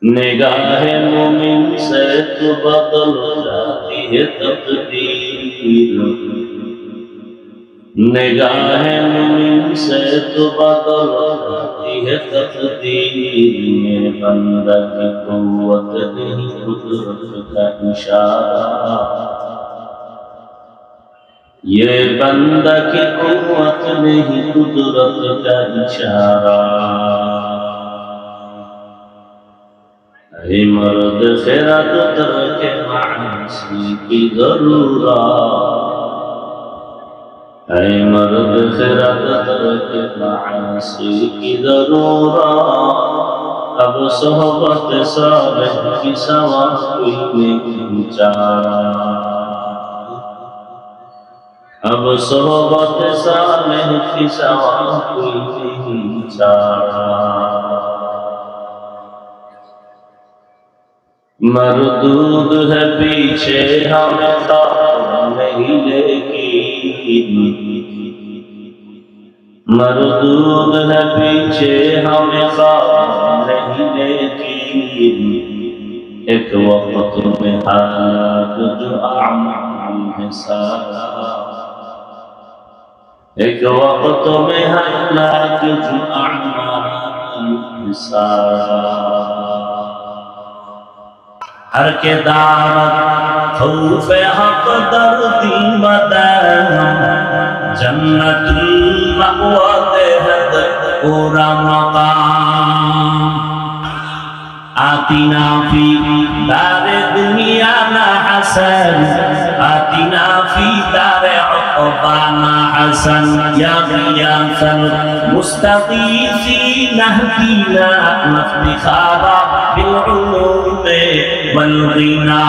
निगाह मोमिन से तो बदल जाती है तकदीर, निगाह मोमिन से तो बदल जाती है तकदीर। ये बंदा की कुव्वत नहीं कुदरत का इशारा, ये बंदा की कुव्वत नहीं कुदरत का इशारा। ऐ मर्द खैरात तरके मासी की ज़रूरत, ऐ मर्द खैरात तरके मासी की ज़रूरत। अब सोहबत सालिह की सवा कोई नहीं चारा, अब सोहबत सालिह की सवा कोई नहीं चारा। मरदूद है पीछे हमें खबर नहीं लेकिन, मरदूद है पीछे हमें खबर नहीं लेकिन। एक वक्त में हालात जो आमाल है सारा, एक वक्त में हालात जो आमाल है सारा। हर के दावत खौफ हक दर्दी मदन, जन्नतुल मअवा देहत पूरा मकाम। आतिना फी दारे दुनिया ना हसन, आतिना फी दारे उक़बाना हसन। या गियासल मुस्तगीसी नहदीना नफ्तिखारा बिल उलूम वल गिना।